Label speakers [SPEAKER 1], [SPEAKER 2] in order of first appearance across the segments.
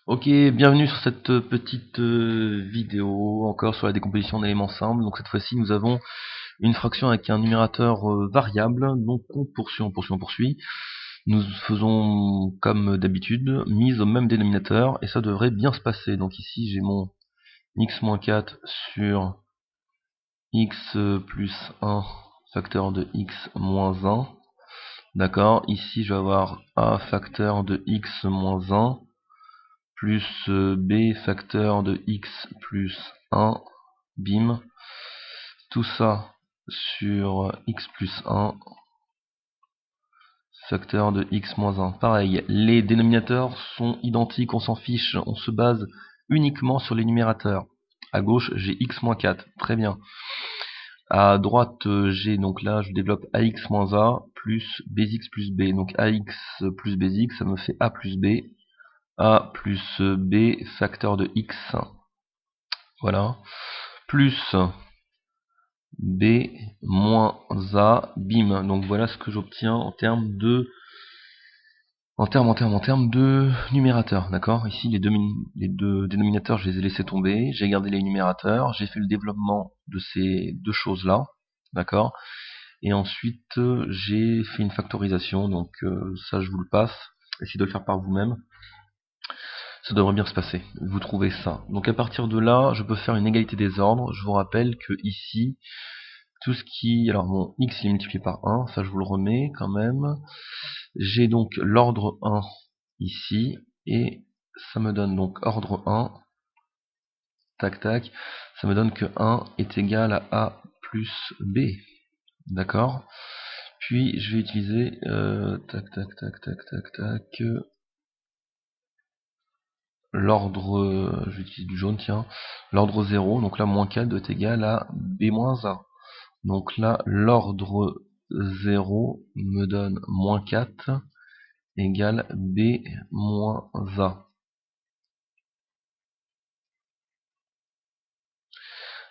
[SPEAKER 1] Ok, bienvenue sur cette petite vidéo encore sur la décomposition d'éléments simples. Donc cette fois-ci nous avons une fraction avec un numérateur variable. Donc on poursuit. Nous faisons comme d'habitude, mise au même dénominateur et ça devrait bien se passer. Donc ici j'ai mon x-4 sur x plus 1 facteur de x moins 1. D'accord, ici je vais avoir a facteur de x moins 1 plus b facteur de x plus 1, bim, tout ça sur x plus 1 facteur de x moins 1. Pareil, les dénominateurs sont identiques, on s'en fiche, on se base uniquement sur les numérateurs. À gauche, j'ai x moins 4, très bien. À droite, j'ai donc là, je développe ax moins a plus bx plus b. Donc ax plus bx, ça me fait a plus b. A plus b facteur de x, voilà, plus b moins a, bim. Donc voilà ce que j'obtiens en termes de numérateurs, d'accord. Ici les deux dénominateurs, je les ai laissés tomber, j'ai gardé les numérateurs, j'ai fait le développement de ces deux choses là, d'accord. Et ensuite j'ai fait une factorisation, donc ça je vous le passe, essayez de le faire par vous-même. Ça devrait bien se passer. Vous trouvez ça. Donc à partir de là, je peux faire une égalité des ordres. Je vous rappelle que ici, tout ce qui... Alors mon x est multiplié par 1, ça je vous le remets quand même. J'ai donc l'ordre 1 ici, et ça me donne donc ordre 1, tac tac, ça me donne que 1 est égal à a plus b. D'accord. Puis je vais utiliser tac tac tac tac tac tac l'ordre, je vais utiliser du jaune, tiens, l'ordre 0, donc là moins 4 doit être égal à b moins a. Donc là, l'ordre 0 me donne moins 4 égale b moins a.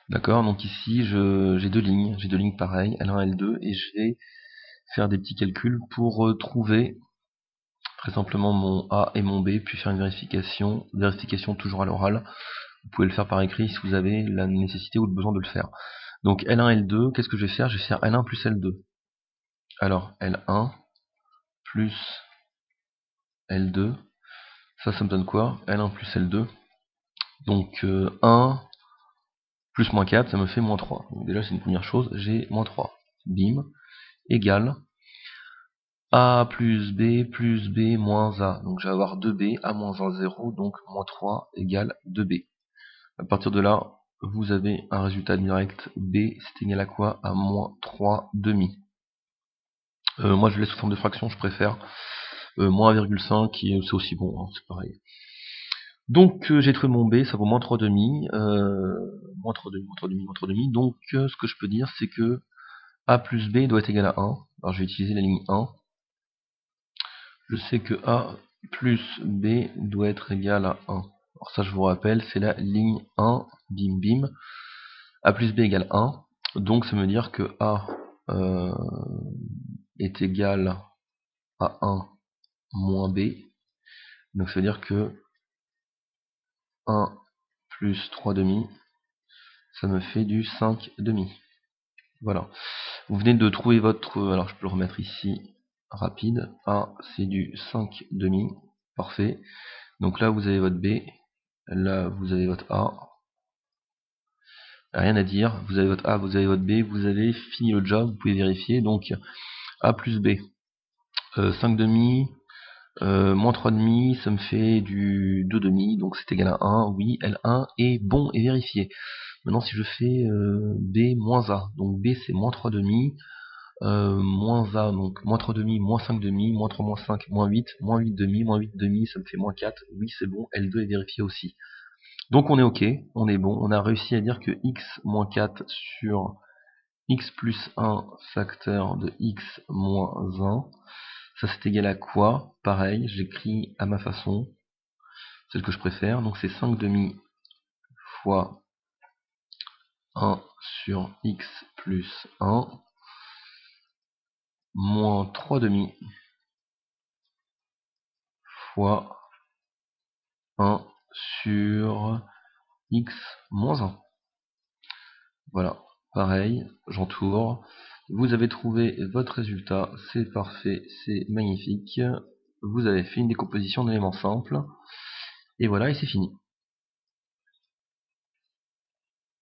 [SPEAKER 1] D'accord, donc ici j'ai deux lignes pareilles, L1 L2, et je vais faire des petits calculs pour trouver très simplement mon a et mon b, puis faire une vérification toujours à l'oral. Vous pouvez le faire par écrit si vous avez la nécessité ou le besoin de le faire. Donc L1, L2, qu'est-ce que je vais faire? Je vais faire L1 plus L2. Alors L1 plus L2, ça me donne quoi? L1 plus L2. Donc 1 plus moins 4, ça me fait moins 3. Donc déjà c'est une première chose, j'ai moins 3. Bim, égale A plus B moins A. Donc je vais avoir 2B, A moins 1, 0, donc moins 3 égale 2B. À partir de là, vous avez un résultat direct. B, c'est égal à quoi? À moins 3 demi. Moi je laisse sous forme de fraction, je préfère. Moins 1,5, c'est aussi bon, hein, c'est pareil. Donc j'ai trouvé mon B, ça vaut moins 3 demi. Moins 3 demi, moins 3 demi, moins 3 demi. Donc ce que je peux dire, c'est que A plus B doit être égal à 1. Alors je vais utiliser la ligne 1. Je sais que A plus B doit être égal à 1. Alors ça je vous rappelle, c'est la ligne 1, bim bim. A plus B égale 1. Donc ça veut dire que A est égal à 1 moins B. Donc ça veut dire que 1 plus 3 demi, ça me fait du 5 demi. Voilà. Vous venez de trouver votre... Alors je peux le remettre ici, rapide. A, c'est du 5 demi. Parfait. Donc là, vous avez votre B. Là, vous avez votre A. Rien à dire. Vous avez votre A, vous avez votre B. Vous avez fini le job. Vous pouvez vérifier. Donc, A plus B. 5 demi. Moins 3 demi, ça me fait du 2 demi. Donc c'est égal à 1. Oui, L1 est bon et vérifié. Maintenant, si je fais B moins A. Donc B, c'est moins 3 demi. Moins A, donc moins 3 demi, moins 5 demi, moins 3, moins 5, moins 8 demi, moins 8 demi, ça me fait moins 4, oui c'est bon, L2 est vérifié aussi. Donc on est ok, on est bon, on a réussi à dire que x moins 4 sur x plus 1 facteur de x moins 1, ça c'est égal à quoi? Pareil, j'écris à ma façon, celle que je préfère, donc c'est 5 demi fois 1 sur x plus 1, moins 3 demi fois 1 sur x moins 1. Voilà, pareil, j'entoure. Vous avez trouvé votre résultat, c'est parfait, c'est magnifique. Vous avez fait une décomposition d'éléments simples. Et voilà, et c'est fini.